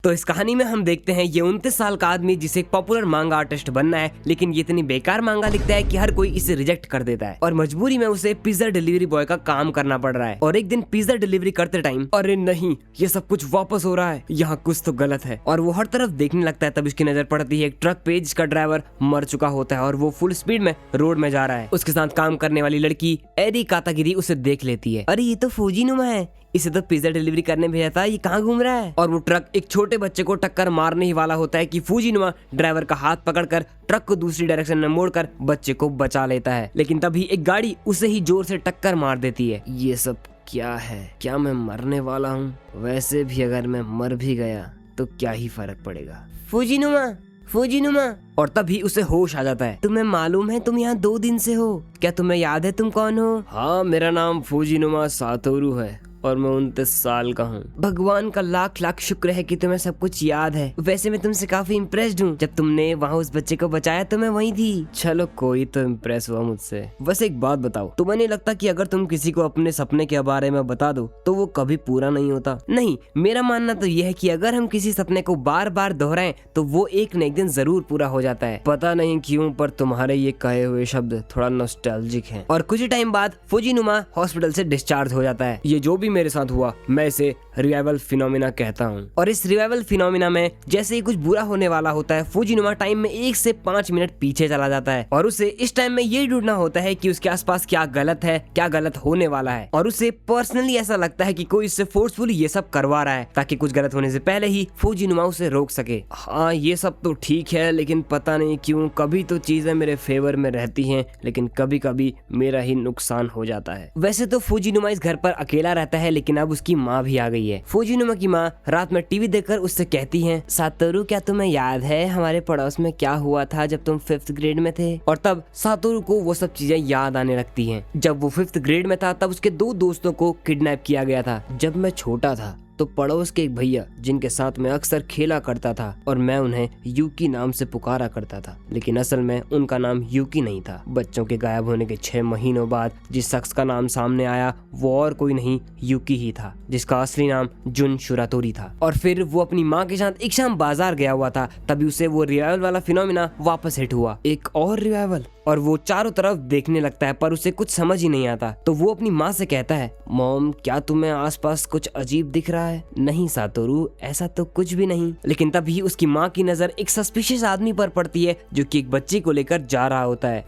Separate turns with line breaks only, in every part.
तो इस कहानी में हम देखते हैं ये 29 साल का आदमी जिसे एक पॉपुलर मांगा आर्टिस्ट बनना है, लेकिन ये इतनी बेकार मांगा लिखता है कि हर कोई इसे रिजेक्ट कर देता है और मजबूरी में उसे पिज्जा डिलीवरी बॉय का काम करना पड़ रहा है। और एक दिन पिज्जा डिलीवरी करते टाइम अरे नहीं, ये सब कुछ वापस हो रहा है, यहाँ कुछ तो गलत है। और वो हर तरफ देखने लगता है, तब उसकी नजर पड़ती है एक ट्रक पे जिसका ड्राइवर मर चुका होता है और वो फुल स्पीड में रोड में जा रहा है। उसके साथ काम करने वाली लड़की एरी कातागिरी उसे देख लेती है। अरे ये तो फौजीनुमा है, इसे तो पिज्जा डिलीवरी करने भेजा था, ये कहाँ घूम रहा है। और वो ट्रक एक छोटे बच्चे को टक्कर मारने ही वाला होता है कि फौजीनुमा ड्राइवर का हाथ पकड़कर ट्रक को दूसरी डायरेक्शन में मोड़कर बच्चे को बचा लेता है। लेकिन तभी एक गाड़ी उसे ही जोर से टक्कर मार देती है। ये सब क्या है? क्या मैं मरने वाला हूँ? वैसे भी अगर मैं मर भी गया तो क्या ही फर्क पड़ेगा। फौजीनुमा। और तभी उसे होश आ जाता है। तुम्हें मालूम है तुम यहाँ 2 दिन से हो? क्या तुम्हें याद है तुम कौन हो? हाँ, मेरा नाम फौजीनुमा सातोरू है और मैं 29 साल का हूँ। भगवान का लाख लाख शुक्र है कि तुम्हें सब कुछ याद है। वैसे मैं तुमसे काफी इम्प्रेस्ड हूँ। जब तुमने वहाँ उस बच्चे को बचाया तो मैं वहीं थी। चलो कोई तो इम्प्रेस हुआ मुझसे। वैसे एक बात बताओ, तुम्हें नहीं लगता कि अगर तुम किसी को अपने सपने के बारे में बता दो तो वो कभी पूरा नहीं होता? नहीं, मेरा मानना तो यह है कि अगर हम किसी सपने को बार बार दोहराएं तो वो एक न एक दिन जरूर पूरा हो जाता है। पता नहीं क्यों, पर तुम्हारे ये कहे हुए शब्द थोड़ा नॉस्टैल्जिक हैं। और कुछ टाइम बाद फौजीनुमा हॉस्पिटल से डिस्चार्ज हो जाता है। ये जो भी मेरे साथ हुआ मैं इसे रिवाइवल फिनोमिना कहता हूँ। और इस रिवाइवल फिनोमिना में जैसे ही कुछ बुरा होने वाला होता है, फौजीनुमा टाइम में 1 से 5 मिनट पीछे चला जाता है और उसे इस टाइम में ये ढूंढना होता है कि उसके आसपास क्या गलत है, क्या गलत होने वाला है। और उसे पर्सनली ऐसा लगता है कि कोई इससे फोर्सफुली ये सब करवा रहा है ताकि कुछ गलत होने से पहले ही फौजीनुमा उसे रोक सके। हाँ, ये सब तो ठीक है, लेकिन पता नहीं क्यों कभी तो चीजें मेरे फेवर में रहती हैं, लेकिन कभी कभी मेरा ही नुकसान हो जाता है। वैसे तो फौजीनुमा इस घर पर अकेला रहता है, लेकिन अब उसकी माँ भी आ गई है। फौजीनुमा की माँ रात में टीवी देखकर उससे कहती है, सातोरू क्या तुम्हें याद है हमारे पड़ोस में क्या हुआ था जब तुम 5th ग्रेड में थे? और तब सातोरू को वो सब चीजें याद आने लगती हैं। जब वो 5th ग्रेड में था तब उसके 2 दोस्तों को किडनैप किया गया था। जब मैं छोटा था तो पड़ोस के एक भैया जिनके साथ मैं अक्सर खेला करता था और मैं उन्हें यूकी नाम से पुकारा करता था, लेकिन असल में उनका नाम यूकी नहीं था। बच्चों के गायब होने के 6 महीनों बाद जिस शख्स का नाम सामने आया वो और कोई नहीं यूकी ही था, जिसका असली नाम जुन शुरातोरी था। और फिर वो अपनी माँ के साथ एक शाम बाजार गया हुआ था, तभी उसे वो रिवाइवल वाला फिनोमिना वापस हिट हुआ। एक और रिवाइवल। और वो चारों तरफ देखने लगता है पर उसे कुछ समझ ही नहीं आता। तो वो अपनी माँ से कहता है, मॉम क्या तुम्हें आसपास कुछ अजीब दिख रहा है? नहीं सातोरू, ऐसा तो कुछ भी नहीं। लेकिन तभी उसकी माँ की नजर एक सस्पिशियस आदमी पर पड़ती है जो कि एक बच्चे को लेकर जा रहा होता है।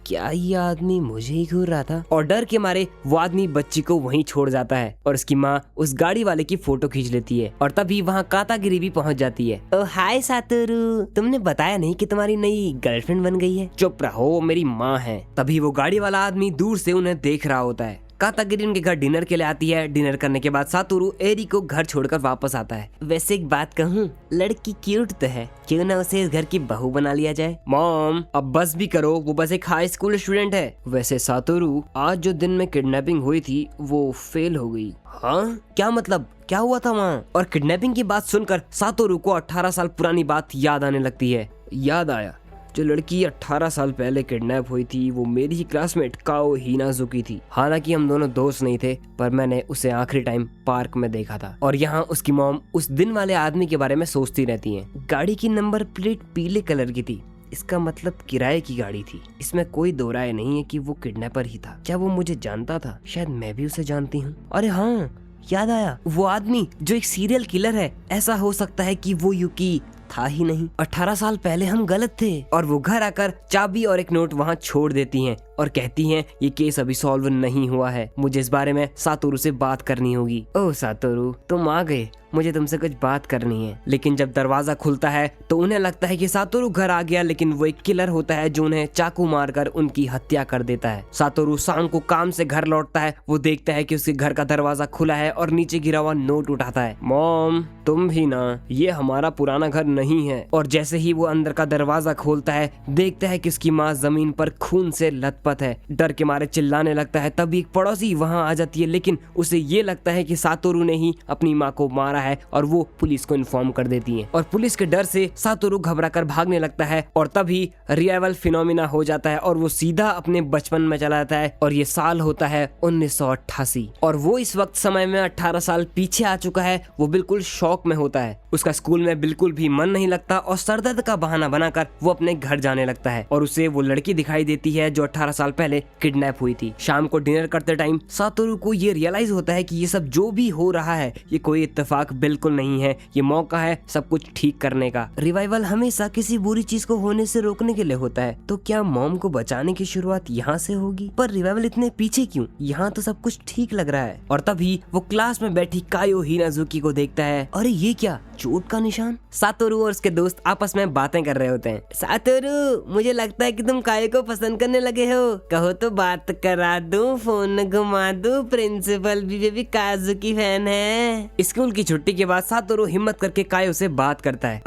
क्या ये आदमी मुझे ही घूर रहा था? और डर के मारे वो आदमी बच्ची को वहीं छोड़ जाता है और उसकी माँ उस गाड़ी वाले की फोटो खींच लेती है। और तभी वहाँ कातागिरी भी पहुँच जाती है। ओ हाय सातोरू, तुमने बताया नहीं कि तुम्हारी नई गर्लफ्रेंड बन गई है? चुप रहो, वो मेरी माँ है। तभी वो गाड़ी वाला आदमी दूर से उन्हें देख रहा होता है। कातागिरी उनके घर डिनर के लिए आती है। डिनर करने के बाद सातोरू एरी को घर छोड़कर वापस आता है। वैसे एक बात कहूँ, लड़की क्यूट तो है, क्यों ना उसे इस घर की बहू बना लिया जाए? मॉम अब बस भी करो, वो बस एक हाई स्कूल स्टूडेंट है। वैसे सातोरू, आज जो दिन में किडनैपिंग हुई थी वो फेल हो गई। हाँ, क्या मतलब? क्या हुआ था वहाँ? और किडनैपिंग की बात सुनकर सातोरू को 18 साल पुरानी बात याद आने लगती है। याद आया, जो लड़की 18 साल पहले किडनैप हुई थी वो मेरी ही क्लासमेट काओ हिनाजुकी थी। हालांकि हम दोनों दोस्त नहीं थे, पर मैंने उसे आखिरी टाइम पार्क में देखा था। और यहाँ उसकी मॉम उस दिन वाले आदमी के बारे में सोचती रहती हैं। गाड़ी की नंबर प्लेट पीले कलर की थी, इसका मतलब किराए की गाड़ी थी। इसमें कोई दो राय नहीं है कि वो किडनैपर ही था। क्या वो मुझे जानता था? शायद मैं भी उसे जानती हूँ। अरे हाँ, याद आया, वो आदमी जो एक सीरियल किलर है, ऐसा हो सकता है कि वो यूकी था ही नहीं। 18 साल पहले हम गलत थे। और वो घर आकर चाबी और एक नोट वहाँ छोड़ देती हैं और कहती हैं, ये केस अभी सॉल्व नहीं हुआ है, मुझे इस बारे में सातोरू से बात करनी होगी। ओह सातोरू, तुम आ गए, मुझे तुमसे कुछ बात करनी है। लेकिन जब दरवाजा खुलता है तो उन्हें लगता है कि सातोरू घर आ गया, लेकिन वो एक किलर होता है जो उन्हें चाकू मारकर उनकी हत्या कर देता है। सातोरू शाम को काम से घर लौटता है, वो देखता है कि उसके घर का दरवाजा खुला है और नीचे गिरा हुआ नोट उठाता है। मॉम तुम भी ना, ये हमारा पुराना घर नहीं है। और जैसे ही वो अंदर का दरवाजा खोलता है, देखता है कि उसकी माँ जमीन पर खून से लत लथपथ है, डर के मारे चिल्लाने लगता है। तभी एक पड़ोसी वहाँ आ जाती है, लेकिन उसे ये लगता है कि सातोरू ने ही अपनी माँ को मारा है और वो पुलिस को इन्फॉर्म कर देती है। और पुलिस के डर से सातोरू घबरा कर भागने लगता है और तभी रिवाइवल फिनोमिना हो जाता है और वो सीधा अपने बचपन में चला जाता है। और ये साल होता है 1988 और वो इस वक्त समय में 18 साल पीछे आ चुका है। वो बिल्कुल शौक में होता है, उसका स्कूल में बिल्कुल भी मन नहीं लगता और सरदर्द का बहाना बनाकर वो अपने घर जाने लगता है। और उसे वो लड़की दिखाई देती है जो 18 साल पहले किडनैप हुई थी। शाम को डिनर करते टाइम सातोरू को ये रियलाइज होता है कि ये सब जो भी हो रहा है ये कोई इत्तेफाक बिल्कुल नहीं है, ये मौका है सब कुछ ठीक करने का। रिवाइवल हमेशा किसी बुरी चीज को होने से रोकने के लिए होता है, तो क्या मॉम को बचाने की शुरुआत यहाँ से होगी? पर रिवाइवल इतने पीछे क्यों? यहाँ तो सब कुछ ठीक लग रहा है। और तभी वो क्लास में बैठी कायो हिनाजुकी को देखता है। अरे ये क्या, चोट का निशान? सातोरू और उसके दोस्त आपस में बातें कर रहे होते हैं। सातोरू, मुझे लगता है कि तुम कायो को पसंद करने लगे हो, कहो तो बात करा दूं, फोन घुमा दूं, प्रिंसिपल भी काजू की फैन है। स्कूल की छुट्टी के बाद सातोरू हिम्मत करके कायो से बात करता है।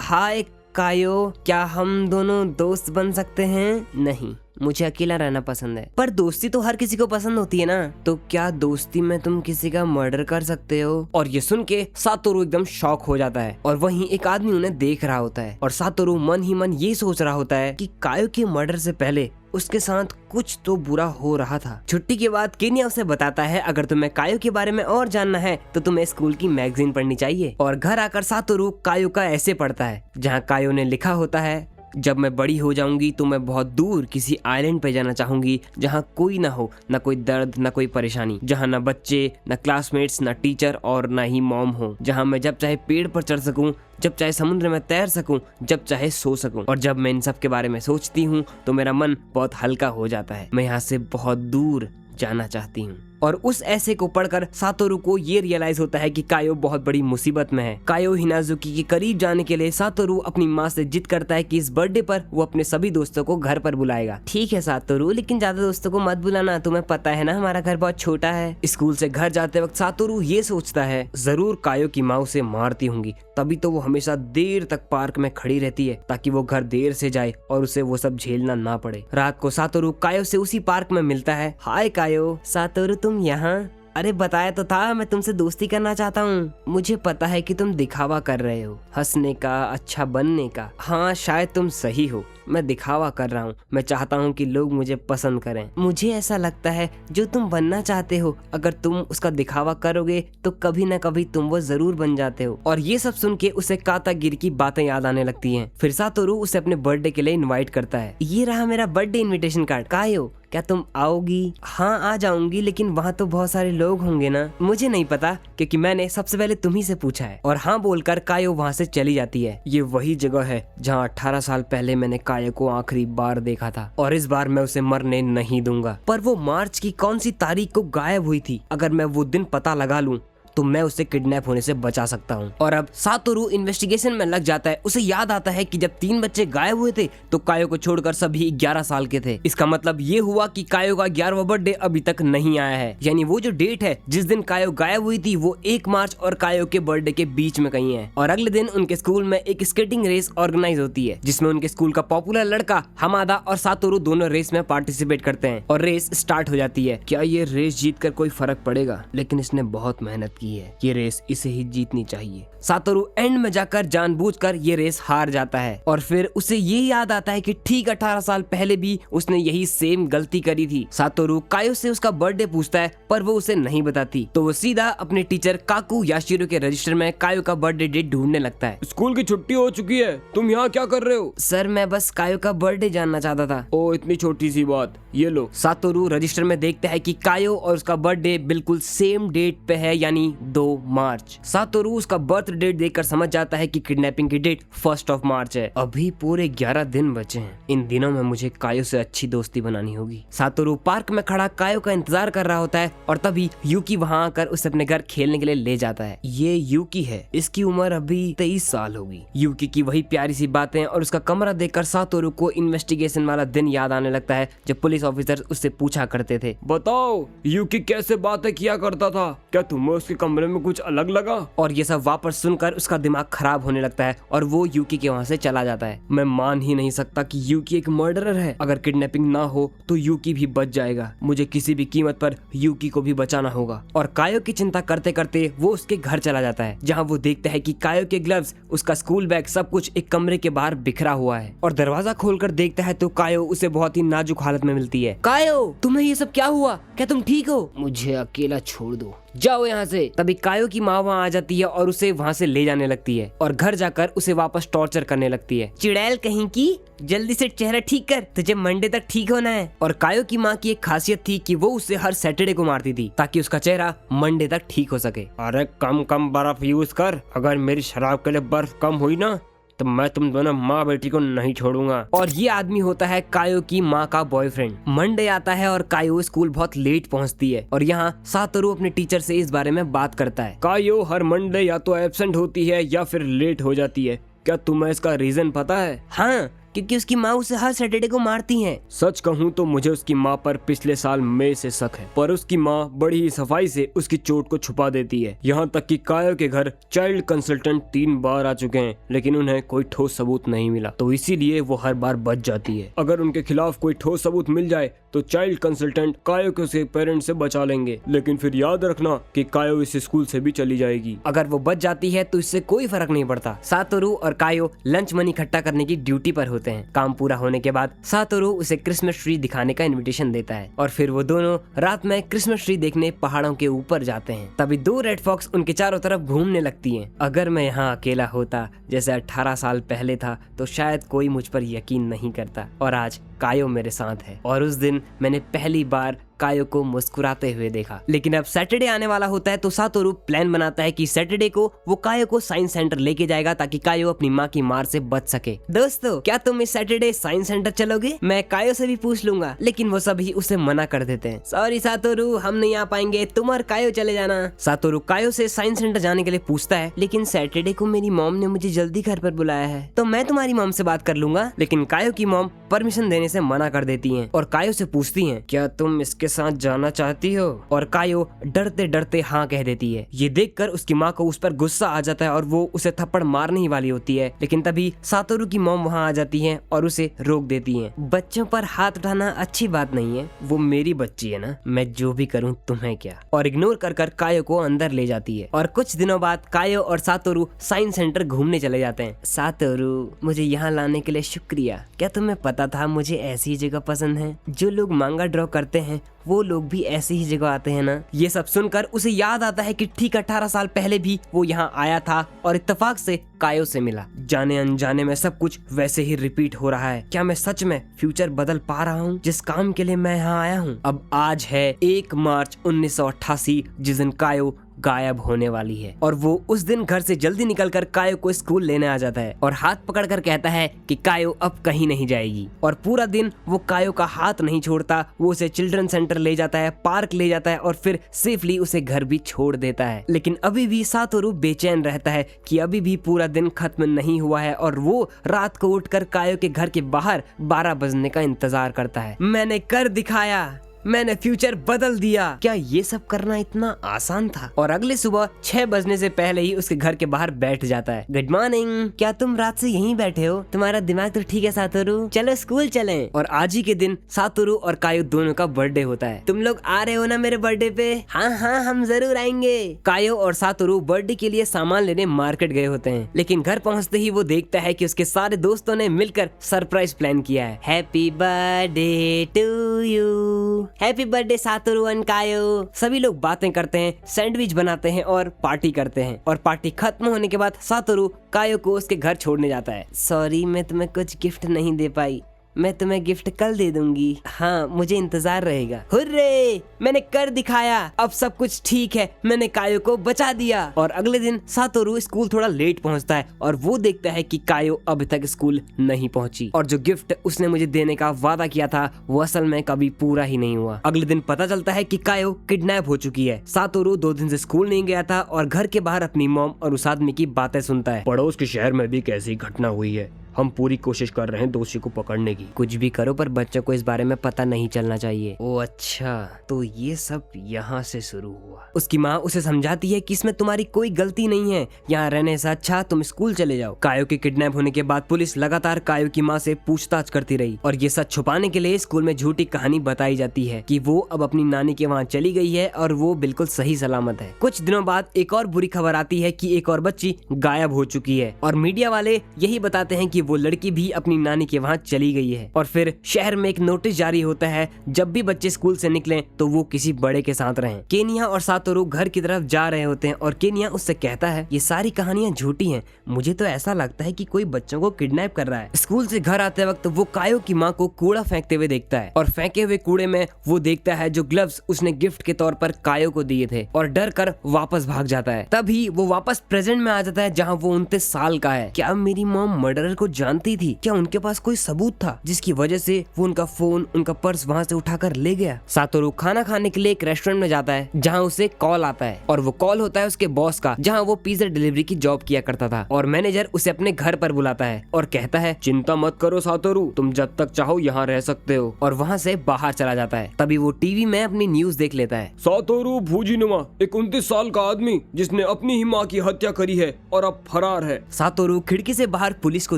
हाय कायो, क्या हम दोनों दोस्त बन सकते हैं? नहीं, मुझे अकेला रहना पसंद है। पर दोस्ती तो हर किसी को पसंद होती है ना, तो क्या दोस्ती में तुम किसी का मर्डर कर सकते हो? और ये सुन के सातोरू एकदम शॉक हो जाता है और वहीं एक आदमी उन्हें देख रहा होता है और सातोरू मन ही मन ये सोच रहा होता है कि कायो के मर्डर से पहले उसके साथ कुछ तो बुरा हो रहा था। छुट्टी के बाद केनिया उसे बताता है अगर तुम्हें कायो के बारे में और जानना है तो तुम्हें स्कूल की मैगजीन पढ़नी चाहिए। और घर आकर सातोरू कायो का ऐसे पढ़ता है जहाँ कायो ने लिखा होता है, जब मैं बड़ी हो जाऊंगी तो मैं बहुत दूर किसी आइलैंड पे जाना चाहूंगी जहाँ कोई ना हो, ना कोई दर्द, ना कोई परेशानी, जहाँ ना बच्चे, ना क्लासमेट्स, ना टीचर और ना ही मॉम हो, जहाँ मैं जब चाहे पेड़ पर चढ़ सकूं, जब चाहे समुद्र में तैर सकूं, जब चाहे सो सकूं। और जब मैं इन सब के बारे में सोचती हूँ तो मेरा मन बहुत हल्का हो जाता है। मैं यहाँ से बहुत दूर जाना चाहती हूँ। और उस ऐसे को पढ़कर सातोरू को ये रियलाइज होता है कि कायो बहुत बड़ी मुसीबत में है। कायो हिनाजुकी के करीब जाने के लिए सातोरू अपनी माँ से जिद करता है कि इस बर्थडे पर वो अपने सभी दोस्तों को घर पर बुलाएगा। ठीक है सातोरू, लेकिन ज्यादा दोस्तों को मत बुलाना, तुम्हें पता है ना हमारा घर बहुत छोटा है। स्कूल से घर जाते वक्त सातोरू ये सोचता है जरूर कायो की माँ उसे मारती होंगी, तभी तो वो हमेशा देर तक पार्क में खड़ी रहती है ताकि वो घर देर से जाए और उसे वो सब झेलना ना पड़े। रात को सातोरू कायो से उसी पार्क में मिलता है। हाय कायो। सातोरू, तुम यहाँ? अरे बताया तो था, मैं तुमसे दोस्ती करना चाहता हूँ। मुझे पता है कि तुम दिखावा कर रहे हो, हंसने का, अच्छा बनने का। हाँ शायद तुम सही हो, मैं दिखावा कर रहा हूँ। मैं चाहता हूँ कि लोग मुझे पसंद करें। मुझे ऐसा लगता है जो तुम बनना चाहते हो, अगर तुम उसका दिखावा करोगे तो कभी न कभी तुम वो जरूर बन जाते हो। और ये सब सुन के उसे कातागिरी की बातें याद आने लगती हैं। फिर सातोरू उसे अपने बर्थडे के लिए इनवाइट करता है। ये रहा मेरा बर्थडे इनविटेशन कार्ड। कायो, क्या तुम आओगी? हाँ आ जाऊंगी, लेकिन वहाँ तो बहुत सारे लोग होंगे ना। मुझे नहीं पता, क्योंकि मैंने सबसे पहले तुम्ही से पूछा है। और हाँ बोलकर कायो वहाँ से चली जाती है। ये वही जगह है जहाँ 18 साल पहले मैंने कायो को आखिरी बार देखा था और इस बार मैं उसे मरने नहीं दूंगा। पर वो मार्च की कौन सी तारीख को गायब हुई थी? अगर मैं वो दिन पता लगा लूं तो मैं उसे किडनैप होने से बचा सकता हूँ। और अब सातोरू इन्वेस्टिगेशन में लग जाता है। उसे याद आता है कि जब 3 बच्चे गायब हुए थे तो कायो को छोड़कर सभी 11 साल के थे। इसका मतलब ये हुआ कि कायो का 11वां बर्थडे अभी तक नहीं आया है। यानी वो जो डेट है जिस दिन कायो गायब हुई थी वो 1 मार्च और कायो के बर्थडे के बीच में कहीं है। और अगले दिन उनके स्कूल में एक स्केटिंग रेस ऑर्गेनाइज होती है जिसमें उनके स्कूल का पॉपुलर लड़का हमादा और सातोरू दोनों रेस में पार्टिसिपेट करते हैं और रेस स्टार्ट हो जाती है। क्या ये रेस जीत कर कोई फर्क पड़ेगा? लेकिन इसने बहुत मेहनत की है, ये रेस इसे ही जीतनी चाहिए। सातोरू एंड में जाकर जानबूझकर ये रेस हार जाता है और फिर उसे ये याद आता है कि ठीक 18 साल पहले भी उसने यही सेम गलती करी थी। सातोरू कायो से उसका बर्थडे पूछता है पर वो उसे नहीं बताती, तो वो सीधा अपने टीचर काकू याशिरो के रजिस्टर में कायो का बर्थडे डेट ढूंढने लगता है।
स्कूल की छुट्टी हो चुकी है, तुम यहाँ क्या कर रहे हो?
सर मैं बस कायो का बर्थडे जानना चाहता था।
ओ इतनी छोटी सी बात, ये लो।
सातोरू रजिस्टर में देखता है कि कायो और उसका बर्थडे बिल्कुल सेम डेट पे है, यानी 2 मार्च। सातोरू उसका बर्थ डेट देखकर समझ जाता है कि किडनैपिंग की डेट 1 मार्च है। अभी पूरे 11 दिन बचे हैं। इन दिनों में मुझे कायो से अच्छी दोस्ती बनानी होगी। सातोरू पार्क में खड़ा कायो का इंतजार कर रहा होता है और तभी यूकी वहाँ आकर उसे अपने घर खेलने के लिए ले जाता है। ये यूकी है, इसकी उम्र अभी 23 साल होगी। यूकी की वही प्यारी सी बातें और उसका कमरा देखकर सातोरू को इन्वेस्टिगेशन वाला दिन याद आने लगता है जब पुलिस ऑफिसर उससे पूछा करते थे,
बताओ यूकी कैसे बातें किया करता था? क्या तुम्हें उसके कमरे में कुछ अलग लगा।
और ये सब वापस सुनकर उसका दिमाग खराब होने लगता है और वो यूकी के वहाँ से चला जाता है। मैं मान ही नहीं सकता कि यूकी एक मर्डरर है। अगर किडनैपिंग ना हो तो यूकी भी बच जाएगा। मुझे किसी भी कीमत पर यूकी को भी बचाना होगा। और कायो की चिंता करते करते वो उसके घर चला जाता है, जहाँ वो देखता है कि कायो के ग्लव्स, उसका स्कूल बैग, सब कुछ एक कमरे के बाहर बिखरा हुआ है। और दरवाजा खोलकर देखता है तो कायो उसे बहुत ही नाजुक हालत में मिलती है। कायो, तुम्हें ये सब क्या हुआ? क्या तुम ठीक हो? मुझे अकेला छोड़ दो, जाओ यहाँ से। तभी कायो की माँ वहाँ आ जाती है और उसे वहाँ से ले जाने लगती है और घर जाकर उसे वापस टॉर्चर करने लगती है। चिड़ैल कहीं की, जल्दी से चेहरा ठीक कर, तुझे मंडे तक ठीक होना है। और कायो की माँ की एक खासियत थी कि वो उसे हर सैटरडे को मारती थी ताकि उसका चेहरा मंडे तक ठीक हो सके।
अरे कम कम बर्फ यूज कर, अगर मेरी शराब के लिए बर्फ कम हुई ना तो मैं तुम दोनों माँ बेटी को नहीं छोड़ूंगा।
और ये आदमी होता है कायो की माँ का बॉयफ्रेंड। मंडे आता है और कायो स्कूल बहुत लेट पहुँचती है और यहाँ सातोरू अपने टीचर से इस बारे में बात करता है।
कायो हर मंडे या तो एब्सेंट होती है या फिर लेट हो जाती है, क्या तुम्हें इसका रीजन पता है?
हाँ, क्योंकि उसकी माँ उसे हर सैटरडे को मारती है।
सच कहूँ तो मुझे उसकी माँ पर पिछले साल मई से शक है, पर उसकी माँ बड़ी ही सफाई से उसकी चोट को छुपा देती है। यहाँ तक कि कायो के घर चाइल्ड कंसल्टेंट 3 बार आ चुके हैं लेकिन उन्हें कोई ठोस सबूत नहीं मिला, तो इसीलिए वो हर बार बच जाती है। अगर उनके खिलाफ कोई ठोस सबूत मिल जाए तो चाइल्ड कंसल्टेंट कायो के उसके पेरेंट्स से बचा लेंगे, लेकिन फिर याद रखना कि कायो इस स्कूल से भी चली जाएगी।
अगर वो बच जाती है तो इससे कोई फर्क नहीं पड़ता। सातोरू और कायो लंच मनी इकट्ठा करने की ड्यूटी पर होते हैं। काम पूरा होने के बाद सातोरू उसे क्रिसमस ट्री दिखाने का इनविटेशन देता है और फिर वो दोनों रात में क्रिसमस ट्री देखने पहाड़ों के ऊपर जाते हैं। तभी 2 रेड फॉक्स उनके चारों तरफ घूमने लगती हैं। अगर मैं यहाँ अकेला होता जैसे 18 साल पहले था तो शायद कोई मुझ पर यकीन नहीं करता, और आज कायो मेरे साथ है। और उस दिन मैंने पहली बार कायो को मुस्कुराते हुए देखा। लेकिन अब सैटरडे आने वाला होता है तो सातोरू प्लान बनाता है कि सैटरडे को वो कायो को साइंस सेंटर लेके जाएगा ताकि कायो अपनी माँ की मार से बच सके। दोस्तों, क्या तुम इस सैटरडे साइंस सेंटर चलोगे? मैं कायो से भी पूछ लूंगा, लेकिन वो सभी उसे मना कर देते हैं। सॉरी सातोरू, हम नहीं आ पाएंगे, तुम और कायो चले जाना। सातोरू कायो से साइंस सेंटर जाने के लिए पूछता है, लेकिन सैटरडे को मेरी मॉम ने मुझे जल्दी घर पर बुलाया है, तो मैं तुम्हारी मॉम से बात कर लूंगा। लेकिन कायो की मॉम परमिशन देने से मना कर देती हैं और कायो से पूछती हैं, क्या तुम इसके साथ जाना चाहती हो? और कायो डरते डरते हाँ कह देती है। ये देखकर उसकी माँ को उस पर गुस्सा आ जाता है और वो उसे थप्पड़ मारने ही वाली होती है, लेकिन तभी सातोरू की मॉम वहाँ आ जाती हैं और उसे रोक देती हैं। बच्चों पर हाथ उठाना अच्छी बात नहीं है, वो मेरी बच्ची है ना, मैं जो भी करूँ तुम्हें क्या। और इग्नोर कर कर कायो को अंदर ले जाती है। और कुछ दिनों बाद कायो और सातोरू साइंस सेंटर घूमने चले जाते हैं। सातोरू, मुझे यहाँ लाने के लिए शुक्रिया। क्या तुम्हें पता था मुझे ऐसी जगह पसंद है? जो लोग मांगा ड्रॉ करते हैं वो लोग भी ऐसी ही जगह आते हैं ना। ये सब सुनकर उसे याद आता है कि ठीक 18 साल पहले भी वो यहाँ आया था और इत्तेफाक से कायो से मिला। जाने अनजाने में सब कुछ वैसे ही रिपीट हो रहा है। क्या मैं सच में फ्यूचर बदल पा रहा हूँ जिस काम के लिए मैं यहाँ आया हूँ? अब आज है 1 मार्च 1988, जिस दिन कायो गायब होने वाली है। और वो उस दिन घर से जल्दी निकलकर कायो को स्कूल लेने आ जाता है और हाथ पकड़कर कहता है कि कायो अब कहीं नहीं जाएगी। और पूरा दिन वो कायो का हाथ नहीं छोड़ता। वो उसे चिल्ड्रन सेंटर ले जाता है, पार्क ले जाता है और फिर सेफली उसे घर भी छोड़ देता है। लेकिन अभी भी सातोरू बेचैन रहता है कि अभी भी पूरा दिन खत्म नहीं हुआ है और वो रात को उठकर कायो के घर के बाहर 12 बजने का इंतजार करता है। मैंने कर दिखाया, मैंने फ्यूचर बदल दिया। क्या ये सब करना इतना आसान था? और अगले सुबह 6 बजने से पहले ही उसके घर के बाहर बैठ जाता है। गुड मॉर्निंग, क्या तुम रात से यहीं बैठे हो? तुम्हारा दिमाग तो ठीक है सातोरू, चलो स्कूल चलें। और आज ही के दिन सातोरू और कायो दोनों का बर्थडे होता है। तुम लोग आ रहे हो ना मेरे बर्थडे पे? हाँ हाँ, हम जरूर आएंगे। कायो और सातोरू बर्थडे के लिए सामान लेने मार्केट गए होते हैं, लेकिन घर पहुँचते ही वो देखता है कि उसके सारे दोस्तों ने मिलकर सरप्राइज प्लान किया है। Happy birthday to you, happy birthday Satoru and Kayo. सभी लोग बातें करते हैं, सैंडविच बनाते हैं और पार्टी करते हैं। और पार्टी खत्म होने के बाद सातोरू कायो को उसके घर छोड़ने जाता है। सॉरी, मैं तुम्हें कुछ गिफ्ट नहीं दे पाई, मैं तुम्हें गिफ्ट कल दे दूंगी। हाँ, मुझे इंतजार रहेगा। हुर्रे, मैंने कर दिखाया, अब सब कुछ ठीक है, मैंने कायो को बचा दिया। और अगले दिन सातोरू स्कूल थोड़ा लेट पहुंचता है और वो देखता है कि कायो अभी तक स्कूल नहीं पहुंची और जो गिफ्ट उसने मुझे देने का वादा किया था वो असल में कभी पूरा ही नहीं हुआ। अगले दिन पता चलता है कि कायो किडनैप हो चुकी है। सातोरू 2 दिन से स्कूल नहीं गया था और घर के बाहर अपनी मॉम और उस आदमी की बातें सुनता है।
पड़ोस के शहर में भी कैसी घटना हुई है, हम पूरी कोशिश कर रहे हैं दोषी को पकड़ने की।
कुछ भी करो पर बच्चों को इस बारे में पता नहीं चलना चाहिए। ओ अच्छा, तो ये सब यहाँ से शुरू हुआ। उसकी माँ उसे समझाती है कि इसमें तुम्हारी कोई गलती नहीं है, यहाँ रहने से अच्छा तुम स्कूल चले जाओ। कायो के किडनैप होने के बाद पुलिस लगातार कायो की माँ से पूछताछ करती रही और ये सच छुपाने के लिए स्कूल में झूठी कहानी बताई जाती है कि वो अब अपनी नानी के वहाँ चली गई है और वो बिल्कुल सही सलामत है। कुछ दिनों बाद एक और बुरी खबर आती है कि एक और बच्ची गायब हो चुकी है और मीडिया वाले यही बताते हैं कि वो लड़की भी अपनी नानी के वहाँ चली गई है। और फिर शहर में एक नोटिस जारी होता है, जब भी बच्चे स्कूल से निकलें तो वो किसी बड़े के साथ रहें। केनिया और सातोरू घर की तरफ जा रहे होते हैं और केनिया उससे कहता है ये सारी कहानियां झूठी हैं, मुझे तो ऐसा लगता है कि कोई बच्चों को किडनैप कर रहा है। स्कूल से घर आते वक्त वो कायो की माँ को कूड़ा फेंकते हुए देखता है और फेंके हुए कूड़े में वो देखता है जो ग्लव्स उसने गिफ्ट के तौर पर कायो को दिए थे और डर कर वापस भाग जाता है। तभी वो वापस प्रेजेंट में आ जाता है जहाँ वो 29 साल का है। क्या मेरी मॉम मर्डरर को जानती थी? क्या उनके पास कोई सबूत था जिसकी वजह से वो उनका फोन, उनका पर्स वहाँ से उठाकर ले गया? सातोरू खाना खाने के लिए एक रेस्टोरेंट में जाता है जहाँ उसे कॉल आता है और वो कॉल होता है उसके बॉस का, जहाँ वो पिज्जा डिलीवरी की जॉब किया करता था। और मैनेजर उसे अपने घर पर बुलाता है और कहता है
चिंता मत करो सातोरू, तुम जब तक चाहो यहाँ रह सकते हो,
और वहाँ से बाहर चला जाता है। तभी वो टीवी में अपनी न्यूज देख लेता है।
सातोरू फुजिनुमा, एक 29 साल का आदमी जिसने अपनी ही माँ की हत्या करी है और अब फरार है।
सातोरू खिड़की से बाहर पुलिस को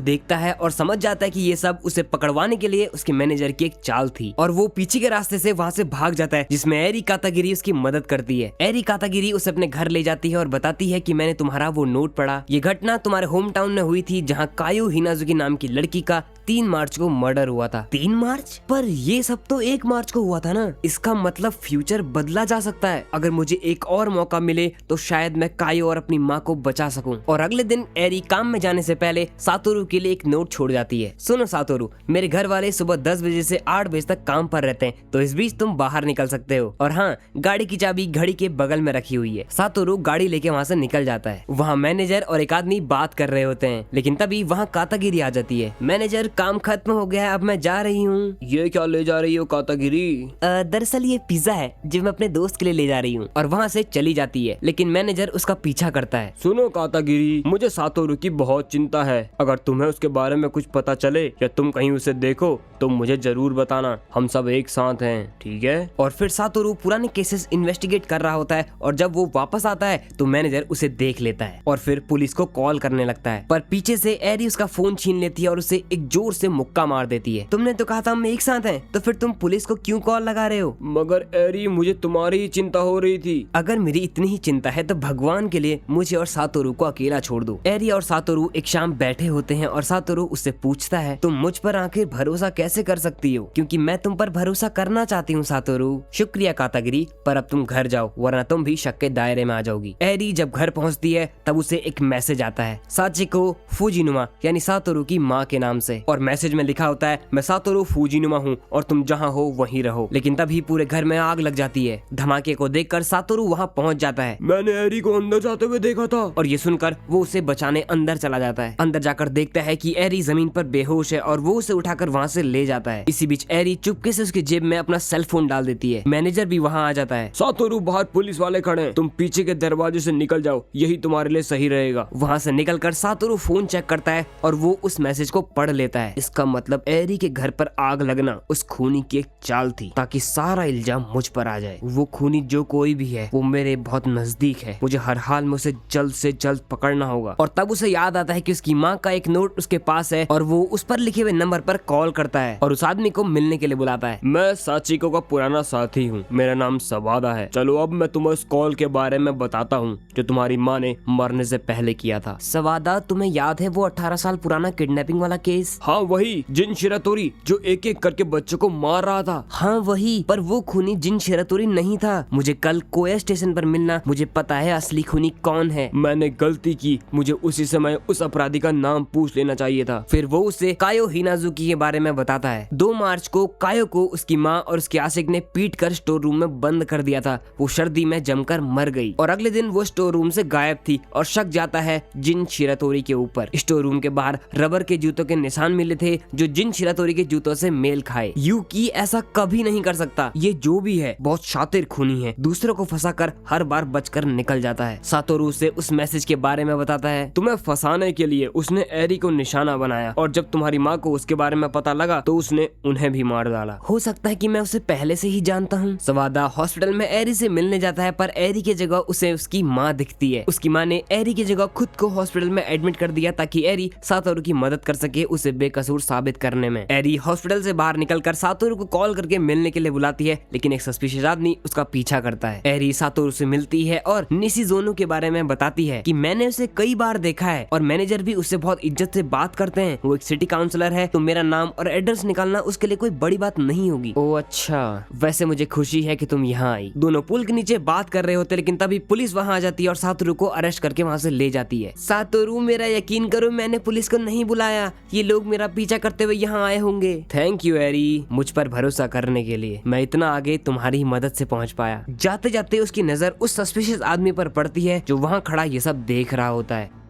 देखता है और समझ जाता है कि ये सब उसे पकड़वाने के लिए उसके मैनेजर की एक चाल थी और वो पीछे के रास्ते से वहाँ से भाग जाता है, जिसमें एरी कातागिरी उसकी मदद करती है। एरी कातागिरी उसे अपने घर ले जाती है और बताती है कि मैंने तुम्हारा वो नोट पढ़ा, ये घटना तुम्हारे होम टाउन में हुई थी जहाँ कायो हिनाजुकी नाम की लड़की का 3 मार्च को मर्डर हुआ था। 3 मार्च? पर ये सब तो 1 मार्च को हुआ था ना। इसका मतलब फ्यूचर बदला जा सकता है। अगर मुझे एक और मौका मिले तो शायद मैं कायो और अपनी माँ को बचा सकूं। और अगले दिन एरी काम में जाने से पहले सातोरू के लिए एक नोट छोड़ जाती है। सुनो सातोरू, मेरे घर वाले सुबह 10 बजे से 8 बजे तक काम पर रहते हैं, तो इस बीच तुम बाहर निकल सकते हो। और हाँ, गाड़ी की चाबी घड़ी के बगल में रखी हुई है। सातोरू गाड़ी लेके वहाँ से निकल जाता है। वहाँ मैनेजर और एक आदमी बात कर रहे होते हैं, लेकिन तभी वहाँ कातागिरी आ जाती है। मैनेजर, काम खत्म हो गया है, अब मैं जा रही हूँ।
ये क्या ले जा रही हो कातागिरी?
दरअसल ये पिज्जा है जो मैं अपने दोस्त के लिए ले जा रही हूँ। और वहाँ से चली जाती है, लेकिन मैनेजर उसका पीछा करता है।
सुनो कातागिरी, मुझे सातोरू की बहुत चिंता है। अगर तुम्हें उसके बारे में कुछ पता चले या तुम कहीं उसे देखो तो मुझे जरूर बताना, हम सब एक साथ हैं, ठीक है?
और फिर सातोरू पुराने केसेस इन्वेस्टिगेट कर रहा होता है और जब वो वापस आता है तो मैनेजर उसे देख लेता है और फिर पुलिस को कॉल करने लगता है। पर पीछे से एरी उसका फोन छीन लेती है और उसे एक जोर से मुक्का मार देती है। तुमने तो कहा था हम एक साथ हैं, तो फिर तुम पुलिस को क्यों कॉल लगा रहे हो?
मगर एरी, मुझे तुम्हारी ही चिंता हो रही थी।
अगर मेरी इतनी ही चिंता है तो भगवान के लिए मुझे और सातोरू को अकेला छोड़ दो। एरी और सातोरू एक शाम बैठे होते हैं और सातोरू उससे पूछता है, तुम मुझ पर आखिर भरोसा कैसे कर सकती हो? क्योंकि मैं तुम पर भरोसा करना चाहती हूँ सातोरू। शुक्रिया कातागिरी, पर अब तुम घर जाओ वरना तुम भी शक के दायरे में आ जाओगी। एरी जब घर पहुँचती है तब उसे एक मैसेज आता है साचिको फुजिनुमा यानी सातोरू की माँ के नाम से। और मैसेज में लिखा होता है, मैं सातोरू फुजिनुमा हूँ और तुम जहाँ हो वहीं रहो। लेकिन तभी पूरे घर में आग लग जाती है। धमाके को देखकर सातोरू वहाँ पहुँच जाता है।
मैंने एरी को अंदर जाते हुए देखा था।
और ये सुनकर वो उसे बचाने अंदर चला जाता है। अंदर जाकर देखता है कि एरी जमीन पर बेहोश है और वो उसे उठाकर वहाँ से ले जाता है। इसी बीच एरी चुपके से उसकी जेब में अपना सेल फोन डाल देती है। मैनेजर भी वहाँ आ जाता है।
सातोरू, बाहर पुलिस वाले खड़े हैं, तुम पीछे के दरवाजे से निकल जाओ, यही तुम्हारे लिए सही रहेगा।
वहाँ से निकलकर सातोरू फोन चेक करता है और वो उस मैसेज को पढ़ लेता है। इसका मतलब एरी के घर पर आग लगना उस खूनी की एक चाल थी ताकि सारा इल्जाम मुझ पर आ जाए। वो खूनी जो कोई भी है वो मेरे बहुत नजदीक है, मुझे हर हाल में उसे जल्द से जल्द पकड़ना होगा। और तब उसे याद आता है कि उसकी माँ का एक नोट उसके पास है और वो उस पर लिखे हुए नंबर पर कॉल करता है और उस आदमी को मिलने के लिए बुलाता है।
मैं साचिको का पुराना साथी हूँ, मेरा नाम सवादा है। चलो अब मैं तुम्हें उस कॉल के बारे में बताता हूँ जो तुम्हारी माँ ने मरने से पहले किया था।
सवादा, तुम्हें याद है वो 18 साल पुराना किडनैपिंग वाला केस?
हाँ वही, जिन शिरातोरी जो एक एक करके बच्चों को मार रहा था।
हाँ वही, पर वो खूनी जिन शिरातोरी नहीं था। मुझे कल कोया स्टेशन पर मिलना, मुझे पता है असली खूनी कौन है।
मैंने गलती की, मुझे उसी समय उस अपराधी का नाम पूछ लेना चाहिए था।
फिर वो उसे कायो हिनाजुकी के बारे में बताता है। 2 मार्च को कायो को उसकी माँ और उसके आशिक ने पीट कर स्टोर रूम में बंद कर दिया था। वो सर्दी में जमकर मर गई और अगले दिन वो स्टोर रूम से गायब थी और शक जाता है जिन शिरातोरी के ऊपर। स्टोर रूम के बाहर रबर के जूतों के निशान मिले थे जो जिन शिरातोरी के जूतों से मेल खाए। यूकी ऐसा कभी नहीं कर सकता। ये जो भी है बहुत शातिर खूनी है, दूसरों को फंसाकर हर बार बचकर निकल जाता है। सातोरू से उस मैसेज के बारे में बताता है।
तुम्हें फंसाने के लिए उसने एरी को निशाना बनाया और जब तुम्हारी माँ को उसके बारे में पता लगा तो उसने उन्हें भी मार डाला।
हो सकता है कि मैं उसे पहले से ही जानता हूँ। सवादा हॉस्पिटल में एरी से मिलने जाता है पर एरी की जगह उसे उसकी माँ दिखती है। उसकी माँ ने एरी की जगह खुद को हॉस्पिटल में एडमिट कर दिया ताकि एरी सातोरू की मदद कर सके उसे बेकसूर साबित करने में। एरी हॉस्पिटल से बाहर निकलकर सातोरू को कॉल करके मिलने के लिए बुलाती है, लेकिन एक सस्पिशियस आदमी उसका पीछा करता है। एरी सातोरू से मिलती है और निशिज़ोनो के बारे में बताती है कि मैंने उसे कई बार देखा है और मैनेजर भी उससे बहुत इज्जत से बात करते हैं। वो एक सिटी काउंसलर है तो मेरा नाम और एड्रेस निकालना उसके लिए कोई बड़ी बात नहीं होगी।
ओ अच्छा,
वैसे मुझे खुशी है कि तुम यहाँ आई। दोनों पुल के नीचे बात कर रहे होते लेकिन तभी पुलिस वहाँ आ जाती है और सातोरू को अरेस्ट करके वहाँ से ले जाती है। सातोरू मेरा यकीन करो, मैंने पुलिस को नहीं बुलाया, ये लोग मेरा पीछा करते हुए यहाँ आए होंगे।
थैंक यू एरी,
मुझ पर भरोसा करने के लिए। मैं इतना आगे तुम्हारी ही मदद से पहुँच पाया। जाते जाते उसकी नजर उस सस्पिशियस आदमी पर पड़ती है जो वहाँ खड़ा ये सब देख रहा होता है।